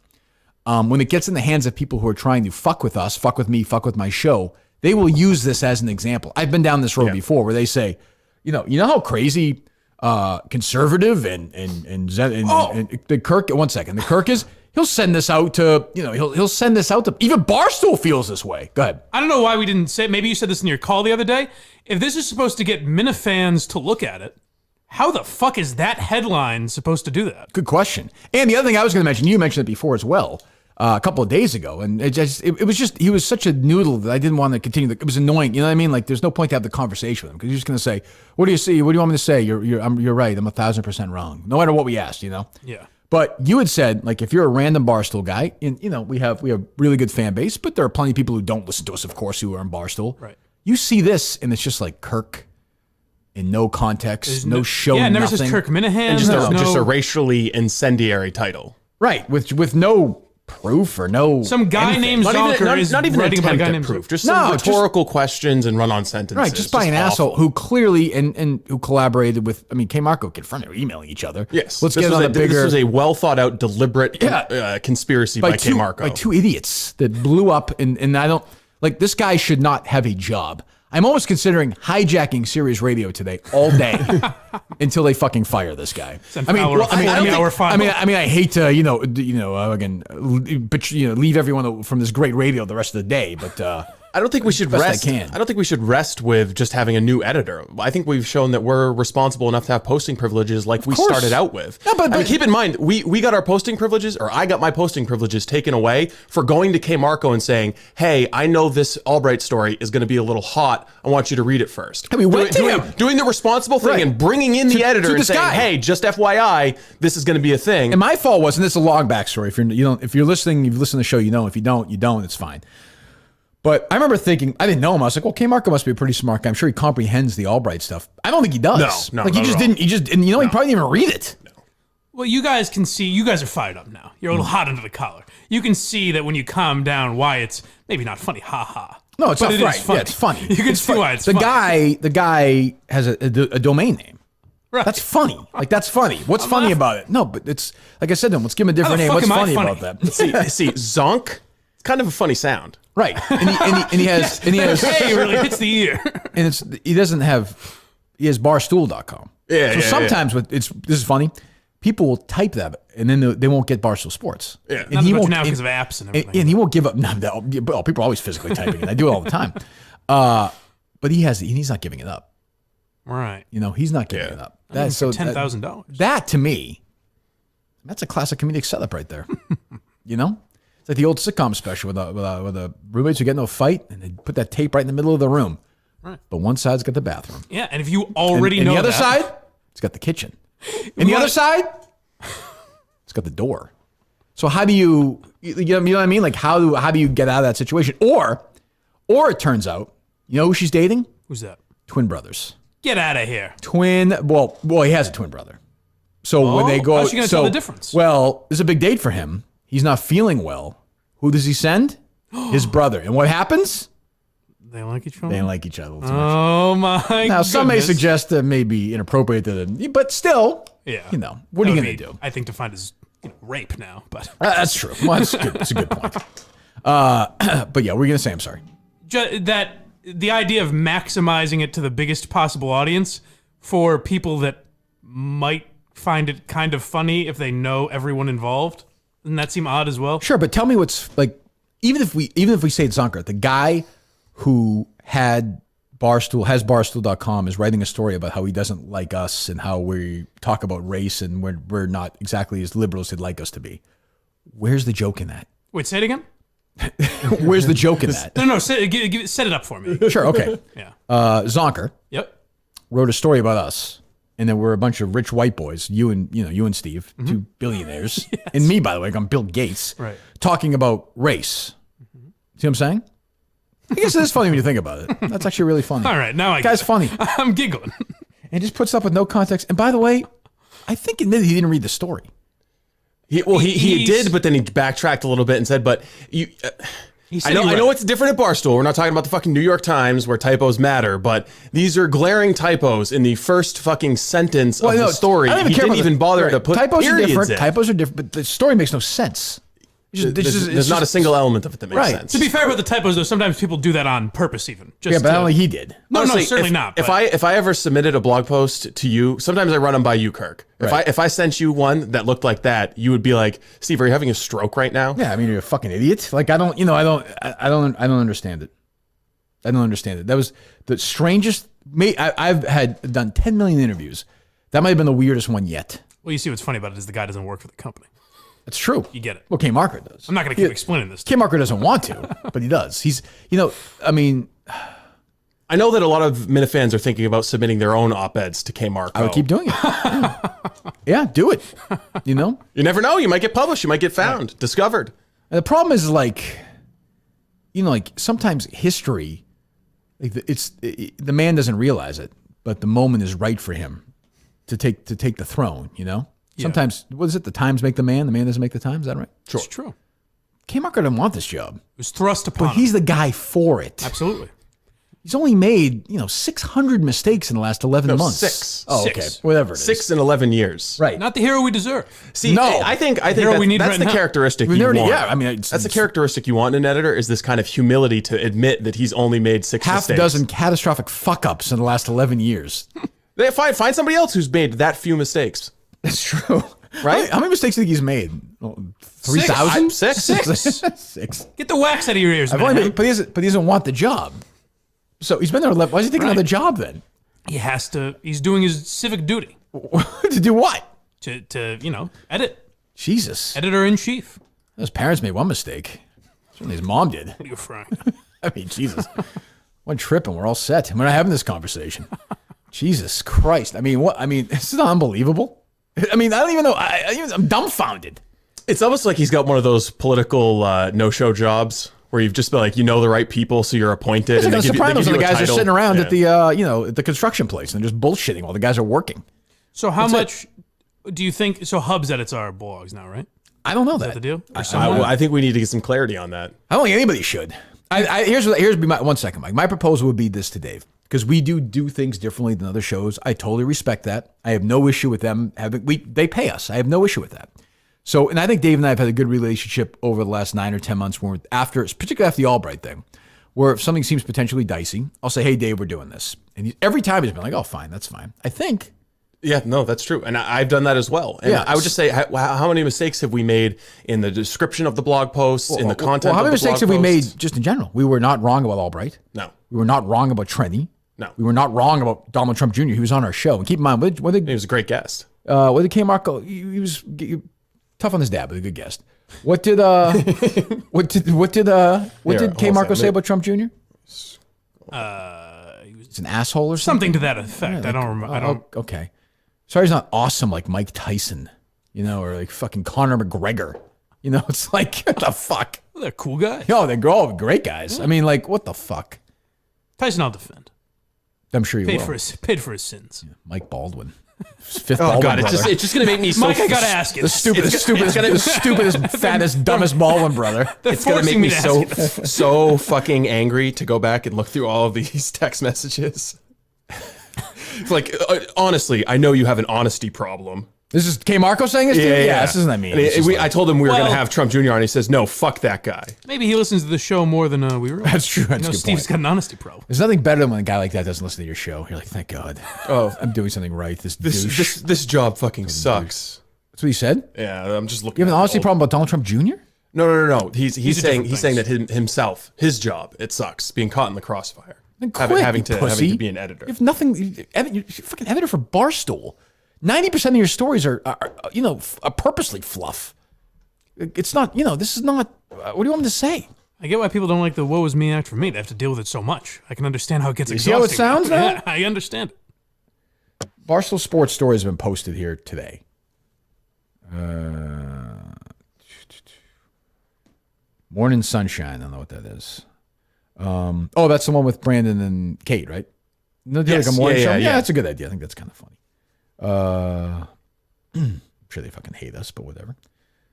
when it gets in the hands of people who are trying to fuck with us, fuck with me, fuck with my show, they will use this as an example. I've been down this road before where they say, you know how crazy conservative and the Kirk. One second, the Kirk is. He'll send this out to, he'll send this out to, even Barstool feels this way. Go ahead. I don't know why we didn't say, maybe you said this in your call the other day. If this is supposed to get Minifans to look at it, how the fuck is that headline supposed to do that? Good question. And the other thing I was going to mention, you mentioned it before as well, a couple of days ago, and it was just, he was such a noodle that I didn't want to continue. It was annoying. You know what I mean? Like, there's no point to have the conversation with him because you're just going to say, what do you see? What do you want me to say? You're right. I'm 1,000% wrong. No matter what we asked, Yeah. But you had said, like, if you're a random Barstool guy, and we have really good fan base, but there are plenty of people who don't listen to us, of course, who are in Barstool. Right. You see this, and it's just like Kirk in no context, no show, yeah, it never nothing. says Kirk Minihane. And just a racially incendiary title. Right, with no proof or no some guy anything. named Zonker is not even writing about a guy attempt named at proof. Just some rhetorical questions and run-on sentences. Right, just by an asshole who clearly and who collaborated with. I mean, KMarko confirmed they were emailing each other. Yes, let's get on a bigger. This was a well thought out, deliberate conspiracy by KMarko. By two idiots that blew up, and I don't like this guy should not have a job. I'm almost considering hijacking Sirius Radio today all day until they fucking fire this guy. I hate to again leave everyone from this great radio the rest of the day, but I don't think we should rest. I don't think we should rest with just having a new editor. I think we've shown that we're responsible enough to have posting privileges like we started out with. No, but keep in mind, we got our posting privileges, or I got my posting privileges taken away for going to KMarko and saying, "Hey, I know this Albright story is going to be a little hot. I want you to read it first." I mean, doing the responsible thing and bringing in the editor and saying, "Hey, just FYI, this is going to be a thing." And my fault wasn't. This is a long backstory. If you're listening, you've listened to the show. You know. If you don't, you don't. It's fine. But I remember thinking, I didn't know him. I was like, well, KMarko must be a pretty smart guy. I'm sure he comprehends the Albright stuff. I don't think he does. No, like he just didn't. He probably didn't even read it. No. Well, you guys can see. You guys are fired up now. You're a little hot under the collar. You can see that when you calm down, why it's maybe not funny. Ha ha. No, it's not right. Funny. Yeah, it's funny. You can see why it's funny. The guy has a domain name. Right. That's funny. Like, that's funny. What's funny about it? No, but it's like I said to him. Let's give him a different name. What's funny about that? See, Zonk. It's kind of a funny sound. Right, and he has hey, really hits the ear. And he has barstool.com. Yeah. So sometimes this is funny. People will type that and then they won't get Barstool Sports. Yeah. And he won't now because of apps and everything. And he won't give up. Well, people are always physically typing it. I do it all the time. But he's not giving it up. Right. He's not giving it up. That's so $10,000. That to me, that's a classic comedic setup right there. It's like the old sitcom special with the roommates who get into a fight and they put that tape right in the middle of the room. Right. But one side's got the bathroom. Yeah, and if you already know the other that, side, it's got the kitchen. And the other side, it's got the door. So how do you know what I mean? Like how do you get out of that situation? Or it turns out, who she's dating? Who's that? Twin brothers. Get out of here. Well, he has a twin brother. So when they go, how's she gonna tell the difference? Well, it's a big date for him. He's not feeling well. Who does he send? His brother. And what happens? They like each other? They like each other. Oh, my God. Now, some may suggest that may be inappropriate to them, but still, yeah. What are you going to do? I think defined as rape now, but. That's true. Well, that's good. That's a good point. But yeah, what were you going to say? I'm sorry. That the idea of maximizing it to the biggest possible audience for people that might find it kind of funny if they know everyone involved. Doesn't that seem odd as well? Sure, but tell me what's like. Even if we say it's Zonker, the guy who has Barstool.com is writing a story about how he doesn't like us and how we talk about race and we're not exactly as liberal as he'd like us to be. Where's the joke in that? Wait, say it again. Where's the joke in that? No. Set it up for me. Sure. Okay. Yeah. Zonker. Yep. Wrote a story about us. And there were a bunch of rich white boys, you and Steve, two billionaires, yes. And me, by the way, I'm Bill Gates, right. Talking about race. See what I'm saying? I guess it is funny when you think about it. That's actually really funny. All right, now Guy's funny. I'm giggling. And just puts up with no context. And by the way, I think admitted he didn't read the story. He did, but then he backtracked a little bit and said, "But you." I know it's different at Barstool. We're not talking about the fucking New York Times where typos matter, but these are glaring typos in the first fucking sentence of the story. I don't even he care didn't even bother to put typos periods are different. in. Typos are different, but the story makes no sense. There's not a single element of it that makes sense. To be fair about the typos, though, sometimes people do that on purpose, even. But I don't think he did. No, Honestly, certainly not. If I ever submitted a blog post to you, sometimes I run them by you, Kirk. Right. If I sent you one that looked like that, you would be like, Steve, are you having a stroke right now? Yeah, I mean, you're a fucking idiot. Like, I don't understand it. I don't understand it. That was the strangest. I've done 10 million interviews. That might have been the weirdest one yet. Well, you see what's funny about it is the guy doesn't work for the company. It's true. You get it. Well, KMarko does. I'm not going to keep explaining this. KMarko doesn't want to, but he does. He's, I mean, I know that a lot of Minifans are thinking about submitting their own op-eds to KMarko. I would keep doing it. Yeah, do it. You never know. You might get published. You might get found, discovered. And the problem is like sometimes history, the man doesn't realize it, but the moment is right for him to take the throne. Sometimes, what is it? The times make the man doesn't make the time. Is that right? Sure. It's true. KMarko didn't want this job. It was thrust upon But he's the guy for it. Absolutely. He's only made, 600 mistakes in the last 11 months. 6. Oh, Six. okay. Whatever it is. 6 in 11 years. Right. Not the hero we deserve. See, No. I think hero we need that's right the now. characteristic We've you never- want. yeah, I mean, that's the characteristic you want in an editor, is this kind of humility to admit that he's only made 6 half mistakes. dozen catastrophic fuck-ups in the last 11 years. They find somebody else who's made that few mistakes. That's true. Right? How many mistakes do you think he's made? 3,000? 6. 6. Get the wax out of your ears, I've man. only made, but he doesn't want the job. So he's been there 11. Why is he taking another job then? He has to. He's doing his civic duty To do what? to edit. Jesus. Editor-in-chief. His parents made one mistake. Certainly his mom did. What are you referring? I mean, Jesus. One trip and we're all set. We're not having this conversation. Jesus Christ. I mean, what? I mean, this is unbelievable. I mean, I don't even know. I'm dumbfounded. It's almost like he's got one of those political no-show jobs where you've just been like, the right people, so you're appointed. It's like the Sopranos, and the guys are sitting around Yeah. at the at the construction place and just bullshitting while the guys are working. So how much do you think? So Hubs edits our blogs now, right? I don't know Is that the deal? Or I think we need to get some clarity on that. I don't think anybody should. Here's my 1 second, Mike. My proposal would be this to Dave, because we do things differently than other shows. I totally respect that. I have no issue with them having. They pay us. I have no issue with that. So, and I think Dave and I have had a good relationship over the last 9 or 10 months, particularly after the Albright thing, where if something seems potentially dicey, I'll say, "Hey, Dave, we're doing this," and every time he's been like, "Oh, fine, that's fine." I think. Yeah, no, that's true. And I've done that as well. And Yeah. I would just say, how many mistakes have we made in the description of the blog posts, in the content How of many the mistakes have blog we made posts? just in general? We were not wrong about Albright. No. We were not wrong about Trenny. No. We were not wrong about Donald Trump Jr. He was on our show. And keep in mind, what did He was a great guest. KMarko? He was tough on his dad, but a good guest. What did KMarko say about Trump Jr.? He was It's an asshole or something something. to that effect. I don't remember. I don't. Okay. Sorry, he's not awesome like Mike Tyson, or like fucking Conor McGregor. It's like, what the fuck? They're a cool guy. Yo, they're all great guys. I mean, like, what the fuck? Tyson, I'll defend. I'm sure you Paid will. for his sins. Mike Baldwin. Fifth Oh, Baldwin God, brother. it's just going to make me so... Mike, I gotta ask you. The stupidest, fattest, dumbest Baldwin brother. They're It's going to make forcing me to ask so you this. so fucking angry to go back and look through all of these text messages. Like, honestly, I know you have an honesty problem. This is KMarko saying this to you? Yeah. This isn't that mean. And It's just I told him we were going Well- to have Trump Jr. on. He says, no, fuck that guy. Maybe he listens to the show more than we realize. That's true. That's a good Steve's point. got an honesty problem. There's nothing better than when a guy like that doesn't listen to your show. You're like, thank God. Oh, I'm doing something right. This douche. this job fucking sucks. That's what he said? Yeah, I'm just looking. You have an at honesty old- problem about Donald Trump Jr.? No. He's a saying different that himself, his job, it sucks being caught in the crossfire. Then quit, having you to pussy. be an editor. You have nothing. You're fucking editor for Barstool. 90% of your stories are purposely fluff. It's not, this is not, what do you want me to say? I get why people don't like the woe is me act for me. They have to deal with it so much. I can understand how it gets see exhausting. how it sounds now? Yeah, I understand it. Barstool Sports stories have been posted here today. Morning Sunshine. I don't know what that is. That's the one with Brandon and Kate, right? No, Yes. like a morning show? Yeah. That's a good idea. I think that's kind of funny. I'm sure they fucking hate us, but whatever.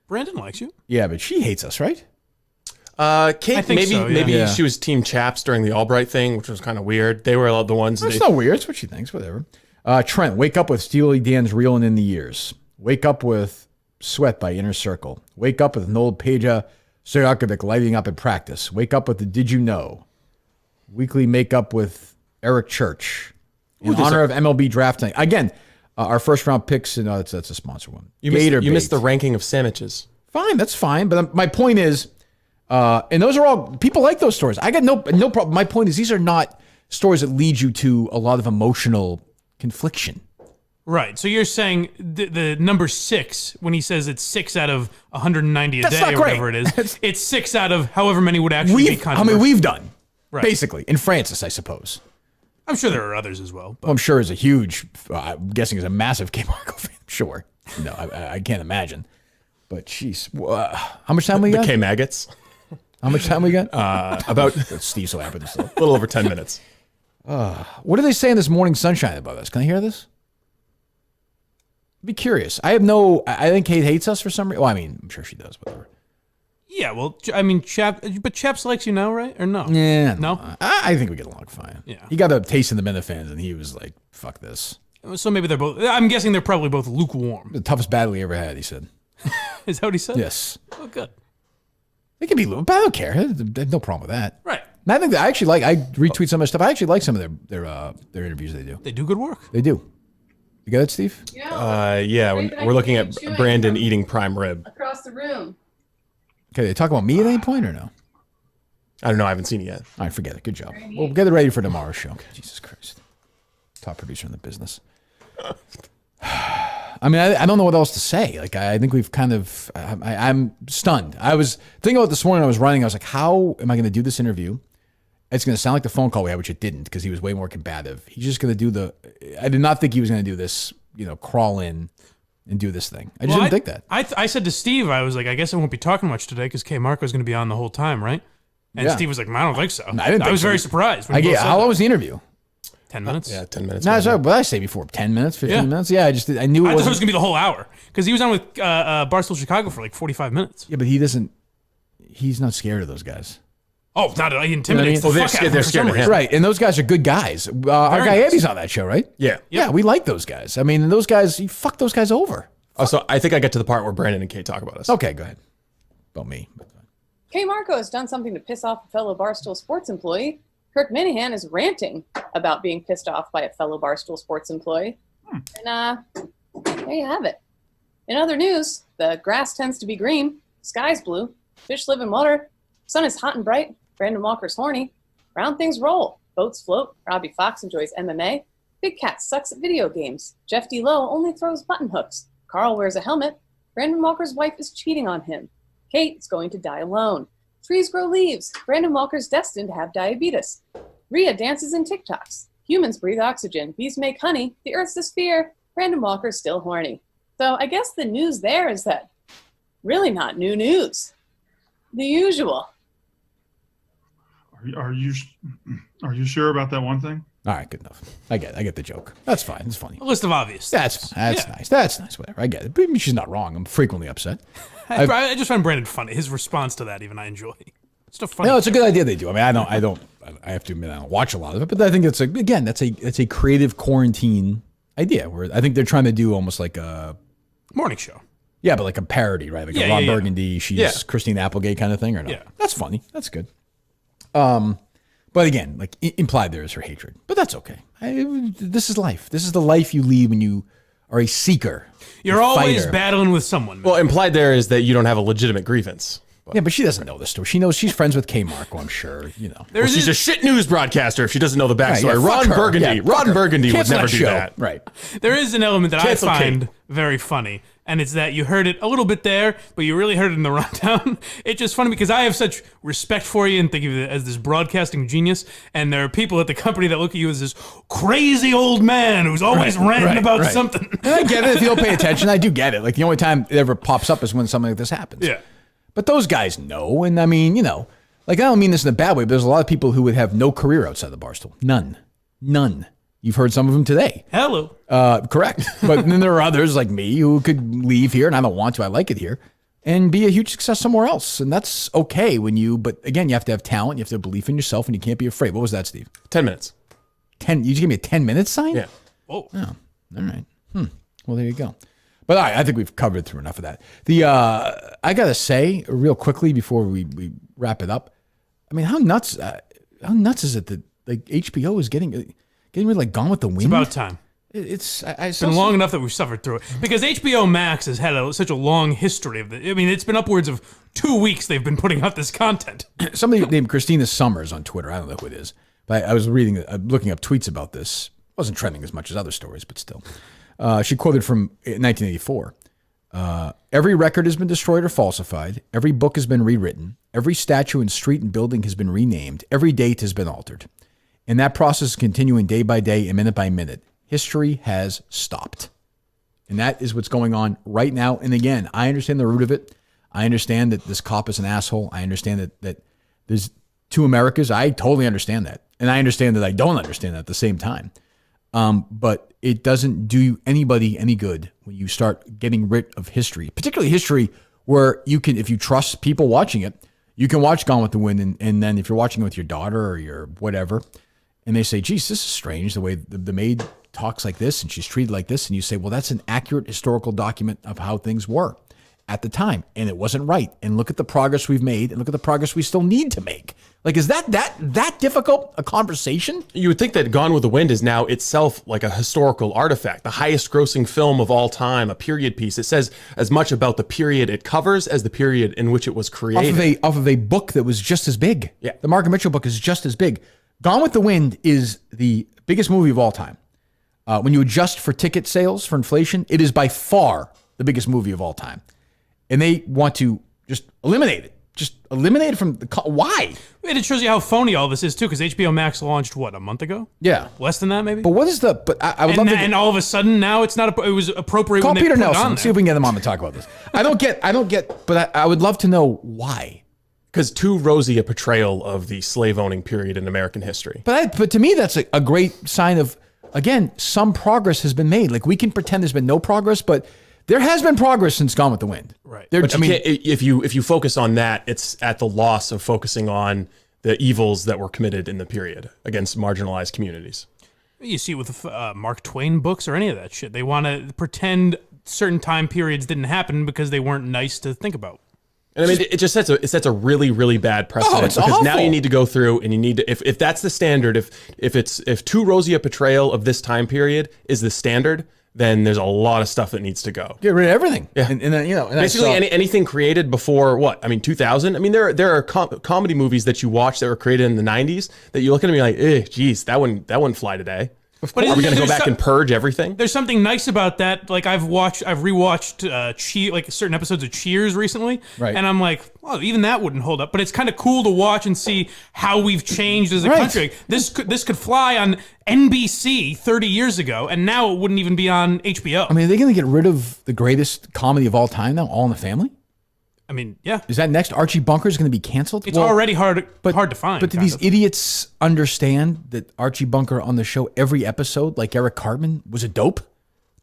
Brandon likes you. Yeah, but she hates us, right? Kate, I think so, yeah. maybe Yeah. she was Team Chaps during the Albright thing, which was kind of weird. They were the ones. That's not weird. It's what she thinks. Whatever. Trent, wake up with Steely Dan's Reelin' in the Years. Wake up with Sweat by Inner Circle. Wake Up with Noel Peja Stojakovic lighting up at practice. Wake Up with the Did You Know? Weekly Makeup with Eric Church. In honor of MLB Draft Night. Again, our first round picks, and that's a sponsor one. You missed the ranking of sandwiches. Fine, that's fine. But my point is, and those are all, people like those stories. I got no problem. My point is, these are not stories that lead you to a lot of emotional confliction. Right. So you're saying the number 6, when he says it's 6 out of 190 a That's day not or great. whatever it is, it's 6 out of however many would actually be controversial. we've done, Right. basically, in Francis, I suppose. I'm sure there are others as well. Well, I'm sure is a huge, I'm guessing is a massive KMarko fan. Sure. No, I can't imagine. But jeez, how much time we got? The K-Maggots. How much time we got? About Steve's so happy to say. a little over 10 minutes. What do they say in this Morning Sunshine about us? Can I hear this? Be curious. I think Kate hates us for some reason. Well, I mean, I'm sure she does, whatever. Yeah, well, I mean, but Chaps likes you now, right? Or no? Yeah. No? I think we get along fine. Yeah. He got a taste in the Minifans, and he was like, fuck this. So maybe they're both, I'm guessing they're probably both lukewarm. The toughest battle he ever had, he said. Is that what he said? Yes. Oh, good. They can be, but I don't care. I have no problem with that. Right. And I think that I retweet some of their stuff. I actually like some of their interviews they do. They do good work. They do. You got it, Steve? Yeah, we're looking at Brandon eating prime rib. Across the room. Okay, they talk about me at any point or no? I don't know. I haven't seen it yet. All right, forget it. Good job. We'll get it ready for tomorrow's show. Jesus Christ. Top producer in the business. I mean, I don't know what else to say. Like, I think we've kind of, I'm stunned. I was thinking about this morning, I was running, I was like, how am I going to do this interview? It's going to sound like the phone call we had, which it didn't, because he was way more combative. He's just going to do I did not think he was going to do this, crawl in and do this thing. I just didn't think that. I said to Steve, I was like, I guess I won't be talking much today because KMarko is going to be on the whole time, right? And Yeah. Steve was like, I don't think so. No, I didn't think was so. very surprised. When How long was the interview? 10 minutes? Yeah, 10 minutes. No, sorry, what did I say before? 10 minutes, 15 minutes? Yeah, I knew it I thought it was wasn't. going to be the whole hour because he was on with Barstool Chicago for like 45 minutes. Yeah, but he's not scared of those guys. Oh, not he intimidates You know what I mean? the Well, fuck out of they're him for scared some of him. reason. Right, and those guys are good guys. Our guy nice. Eddie's on that show, right? Yeah. Yeah, we like those guys. I mean, those guys, you fuck those guys over. Oh, so I think I get to the part where Brandon and Kate talk about us. Okay, go ahead. About me. KMarko has done something to piss off a fellow Barstool Sports employee. Kirk Minihane is ranting about being pissed off by a fellow Barstool Sports employee. And there you have it. In other news, the grass tends to be green, sky's blue, fish live in water, sun is hot and bright, Brandon Walker's horny, round things roll, boats float, Robbie Fox enjoys MMA, Big Cat sucks at video games, Jeff D. Lowe only throws button hooks, Carl wears a helmet, Brandon Walker's wife is cheating on him, Kate is going to die alone, trees grow leaves, Brandon Walker's destined to have diabetes, Rhea dances in TikToks, humans breathe oxygen, bees make honey, the earth's a sphere, Brandon Walker's still horny. So I guess the news there is that really not new news. The usual. Are you sure about that one thing? All right, good enough. I get the joke. That's fine. It's funny. A list of obvious. That's fine. That's nice. That's nice. Whatever. I get it. But she's not wrong. I'm frequently upset. I just find Brandon funny. His response to that, even I enjoy. It's a funny. No, it's a good idea they do. I mean, I have to admit, I don't watch a lot of it, but I think it's a creative quarantine idea where I think they're trying to do almost like a morning show. Yeah, but like a parody, right? Like Yeah, a Ron yeah, yeah. Burgundy, she's Christine Applegate kind of thing, or no? Yeah. That's funny. That's good. But again, like implied there is her hatred, but that's okay. This is life. This is the life you lead when you are a seeker. You're a always fighter. battling with someone. Well, implied there is that you don't have a legitimate grievance. Yeah, but she doesn't know this story. She knows she's friends with KMarko, I'm sure. You know. Well, she's a shit news broadcaster if she doesn't know the backstory. Right, yeah, fuck Ron her. Burgundy. Yeah, fuck Ron her. Burgundy would Cancel never that do show. that. Right. There is an element that Cancel I find Kate. very funny, and it's that you heard it a little bit there, but you really heard it in the rundown. It's just funny because I have such respect for you and think of you as this broadcasting genius, and there are people at the company that look at you as this crazy old man who's always ranting about something. And I get it if you don't pay attention. I do get it. Like the only time it ever pops up is when something like this happens. Yeah. But those guys know, and I mean, you know, like I don't mean this in a bad way, but there's a lot of people who would have no career outside the Barstool. None. You've heard some of them today. Hello. Correct. But then there are others like me who could leave here, and I don't want to. I like it here, and be a huge success somewhere else. And that's okay but again, you have to have talent. You have to have belief in yourself, and you can't be afraid. What was that, Steve? 10 minutes. 10. You just gave me a 10-minute sign? Yeah. Oh, all right. Well, there you go. But I think we've covered through enough of that. I gotta say real quickly before we wrap it up. I mean, how nuts is it that like HBO is getting rid of like Gone with the Wind? It's about time. It's been long enough that we've suffered through it because HBO Max has had such a long history of it. I mean, it's been upwards of 2 weeks they've been putting out this content. Somebody named Christina Summers on Twitter. I don't know who it is, but I was looking up tweets about this. It wasn't trending as much as other stories, but still. She quoted from 1984. Every record has been destroyed or falsified. Every book has been rewritten. Every statue and street and building has been renamed. Every date has been altered. And that process is continuing day by day and minute by minute. History has stopped. And that is what's going on right now. And again, I understand the root of it. I understand that this cop is an asshole. I understand that there's two Americas. I totally understand that. And I understand that I don't understand that at the same time. But it doesn't do anybody any good when you start getting rid of history, particularly history where you can, if you trust people watching it, you can watch Gone with the Wind. And then if you're watching it with your daughter or your whatever, and they say, geez, this is strange, the way the maid talks like this and she's treated like this. And you say, well, that's an accurate historical document of how things were at the time. And it wasn't right. And look at the progress we've made and look at the progress we still need to make. Like, is that difficult a conversation? You would think that Gone with the Wind is now itself like a historical artifact, the highest grossing film of all time, a period piece. It says as much about the period it covers as the period in which it was created. Off of a book that was just as big. Yeah. The Margaret Mitchell book is just as big. Gone with the Wind is the biggest movie of all time. When you adjust for ticket sales, for inflation, it is by far the biggest movie of all time. And they want to just eliminate it. Just eliminate it from the... Why? And it shows you how phony all this is, too, because HBO Max launched, what, a month ago? Yeah. Less than that, maybe? But what is the... But I would love to... And all of a sudden, now it's not... It was appropriate Call when Peter they put it on Nelson. there. See if we can get him on to talk about this. I don't get... But I would love to know why. Because too rosy a portrayal of the slave-owning period in American history. But to me, that's a great sign of, again, some progress has been made. Like, we can pretend there's been no progress, but there has been progress since Gone with the Wind. Right. But if you focus on that, it's at the loss of focusing on the evils that were committed in the period against marginalized communities. You see it with Mark Twain books or any of that shit. They want to pretend certain time periods didn't happen because they weren't nice to think about. And I mean, it just sets a really, really bad precedent. It's because awful. Now you need to go through and you need to, if that's the standard, if too rosy a portrayal of this time period is the standard, then there's a lot of stuff that needs to go. Get rid of everything. Yeah. And then, and basically anything created before what? I mean, 2000. I mean, there are comedy movies that you watch that were created in the 90s that you look at them and you're like, geez, that wouldn't fly today. But are we going to go back and purge everything? There's something nice about that. Like I've rewatched like certain episodes of Cheers recently, right. And I'm like, well, even that wouldn't hold up. But it's kind of cool to watch and see how we've changed as a country. This could fly on NBC 30 years ago, and now it wouldn't even be on HBO. I mean, are they going to get rid of the greatest comedy of all time now, All in the Family? I mean, yeah. Is that next? Archie Bunker is going to be canceled? It's already hard to find. But do these idiots understand that Archie Bunker on the show every episode, like Eric Cartman, was a dope?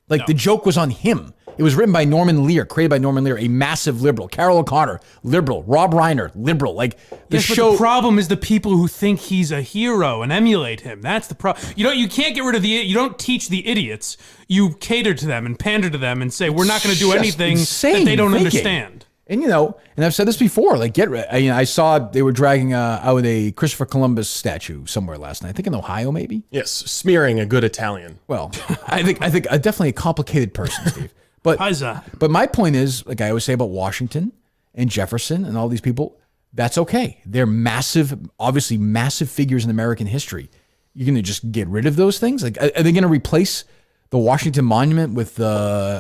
Like the joke was on him. It was written by Norman Lear, created by Norman Lear, a massive liberal. Carol O'Connor, liberal. Rob Reiner, liberal. Like the show. But the problem is the people who think he's a hero and emulate him. That's the problem. You can't get rid of you don't teach the idiots. You cater to them and pander to them and say we're not going to do anything that they don't understand. And and I've said this before, like I saw they were dragging out a Christopher Columbus statue somewhere last night. I think in Ohio, maybe. Yes, smearing a good Italian. Well, I think definitely a complicated person, Steve. But my point is, like I always say about Washington and Jefferson and all these people, that's okay. They're obviously massive figures in American history. You're going to just get rid of those things? Like, are they going to replace the Washington Monument with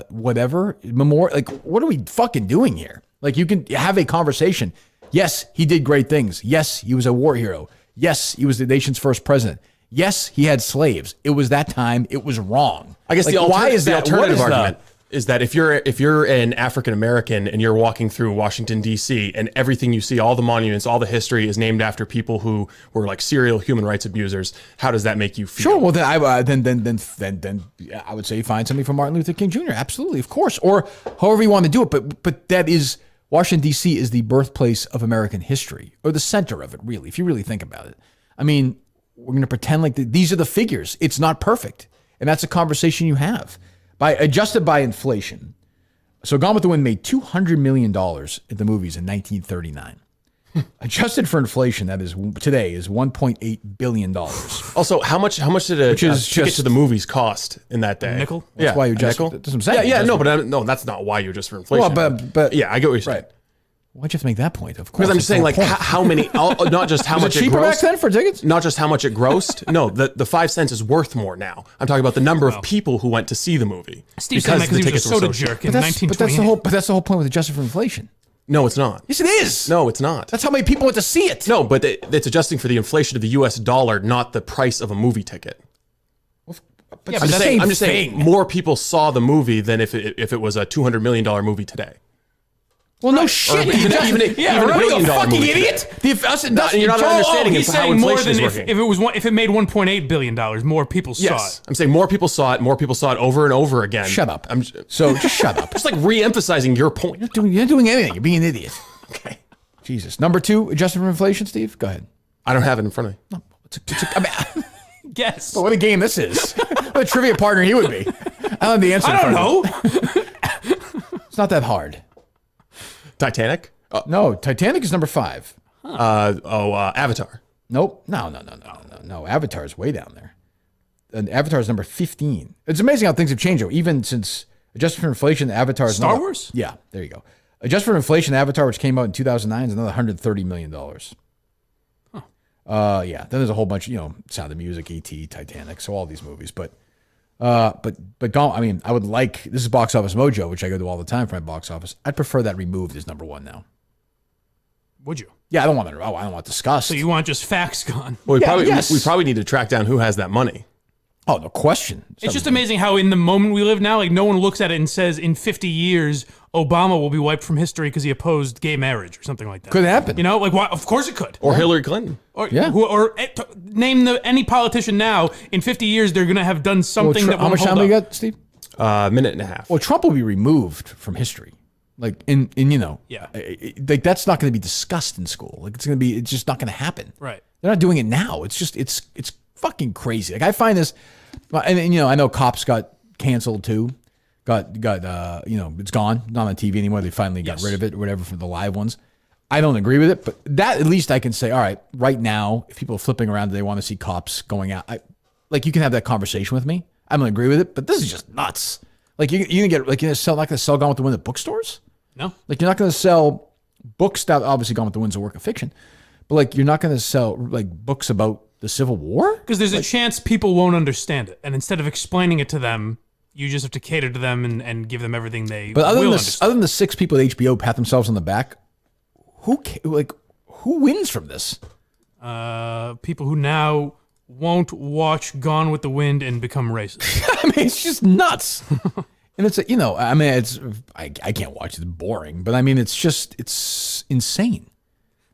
whatever memorial? Like, what are we fucking doing here? Like, you can have a conversation. Yes, he did great things. Yes, he was a war hero. Yes, he was the nation's first president. Yes, he had slaves. It was that time. It was wrong. I guess the alternative argument is that if you're an African American and you're walking through Washington D.C. and everything you see, all the monuments, all the history is named after people who were like serial human rights abusers, how does that make you feel? Sure. Well, then I would say find something from Martin Luther King Jr. Absolutely, of course, or however you want to do it. But that is Washington D.C. is the birthplace of American history, or the center of it, really. If you really think about it, I mean, we're going to pretend like these are the figures. It's not perfect, and that's a conversation you have. Adjusted by inflation, So Gone with the Wind made $200 million at the movies in 1939. Adjusted for inflation, that is today is $1.8 billion. Also, how much did a ticket to the movies cost in that day? Nickel? That's why you adjust. nickel? That's what I'm saying. Yeah, no, that's not why you adjust for inflation. Well, but yeah, I get what you're saying. right. Why'd you have to make that point? Of course, Because I'm just saying, like, how many? Not just how was much it it cheaper back grossed. then for tickets? Not just how much it grossed. No, the 5 cents is worth more now. I'm talking about the number of people who went to see the movie. Steve said that because he was a soda jerk in But 1928. that's the whole point with adjusting for inflation. No, it's not. Yes, it is. No, it's not. That's how many people went to see it. No, but it's adjusting for the inflation of the U.S. dollar, not the price of a movie ticket. But Yeah, it's but the I'm same just saying thing. more people saw the movie than if it was a $200 million movie today. Well, no shit. even a billion dollar fucking movie. idiot. You're not understanding He's how saying more inflation than is working. if it made $1.8 billion, more people saw Yes, it. I'm saying more people saw it. More people saw it over and over again. Shut up. I'm So just shut up. just like re-emphasizing your point. You're not doing anything. You're being an idiot. Okay. Jesus. Number 2, adjusted for inflation, Steve? Go ahead. I don't have it in front of me. I mean, Guess. what a game this is. What a trivia partner he would be. I don't have the answer. I in don't front of me. know. It's not that hard. Titanic. No, Titanic is number 5. Avatar. Nope. No. Avatar's way down there. And Avatar's number 15. It's amazing how things have changed, though. Even since adjusted for inflation, Avatar is Star Wars? Yeah, there you go. Adjusted for inflation, Avatar, which came out in 2009, is another $130 million. Yeah. Then there's a whole bunch, Sound of Music, E.T., Titanic, so all these movies. But Gone, I mean, I would like, this is Box Office Mojo, which I go to all the time for my box office. I'd prefer that removed as number 1 now. Would you? Yeah, I don't want it discussed. So you want just facts gone? Well, yes. we probably need to track down who has that money. Oh, no question. It's just amazing how in the moment we live now, like no one looks at it and says in 50 years, Obama will be wiped from history because he opposed gay marriage or something like that. Could happen. Like why? Of course it could. Or Hillary Clinton. Or, Yeah. Name any politician now. In 50 years, they're going to have done something that how won't much hold time we up. got, Steve? Minute and a half. Well, Trump will be removed from history. Like Yeah. like that's not going to be discussed in school. Like it's just not going to happen. Right. They're not doing it now. It's just it's fucking crazy. Like I find this, and I know Cops got canceled too. Got it's gone, not on TV anymore. They finally got rid of it or whatever for the live ones. I don't agree with it, but that at least I can say, all right, right now, if people are flipping around, they want to see Cops going out. You can have that conversation with me. I don't agree with it, but this is just nuts. Like you're gonna get not gonna sell Gone with the Wind at bookstores. No. Like you're not gonna sell books that obviously Gone with the Wind's a work of fiction, but like you're not gonna sell like books about the Civil War Because there's a chance people won't understand it, and instead of explaining it to them, you just have to cater to them and give them everything they But other will than understand. other than the 6 people at HBO pat themselves on the back, who wins from this? People who now won't watch Gone with the Wind and become racist. I mean, it's just nuts. And it's I can't watch it. It's boring, but I mean, it's insane.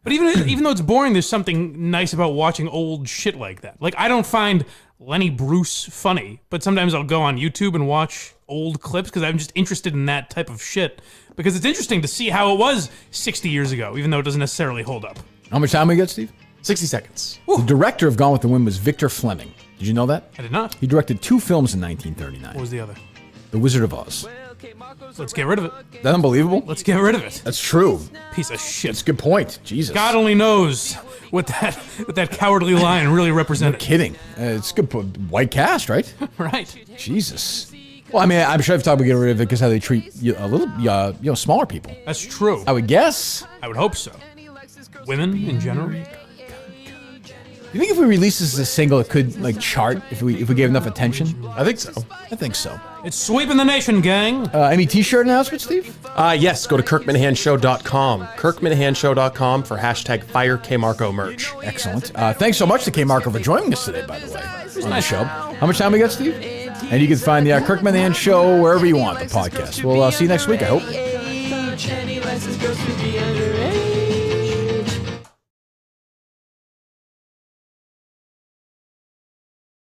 But even though it's boring, there's something nice about watching old shit like that. Like I don't find Lenny Bruce funny, but sometimes I'll go on YouTube and watch old clips because I'm just interested in that type of shit. Because it's interesting to see how it was 60 years ago, even though it doesn't necessarily hold up. How much time we got, Steve? 60 seconds. The director of Gone with the Wind was Victor Fleming. Did you know that? I did not. He directed 2 films in 1939. What was the other? The Wizard of Oz. Let's get rid of it. Is that unbelievable? Let's get rid of it. That's true. Piece of shit. That's a good point. Jesus. God only knows what that cowardly lion really represented. Kidding. It's good. White cast, right? Right. Jesus. Well, I mean, I'm sure I've talked about getting rid of it because how they treat a little, smaller people. That's true. I would guess. I would hope so. Women in general. You think if we release this as a single, it could chart if we gave enough attention? I think so. I think so. It's sweeping the nation, gang. Any T-shirt announcements, Steve? Yes, go to KirkMinihaneShow.com. KirkMinihaneShow.com for #FireKMarko merch. Excellent. Thanks so much to KMarko for joining us today, by the way, on the show. How much time we got, Steve? And you can find the Kirk Minihane Show wherever you want, the podcast. We'll see you next week, I hope.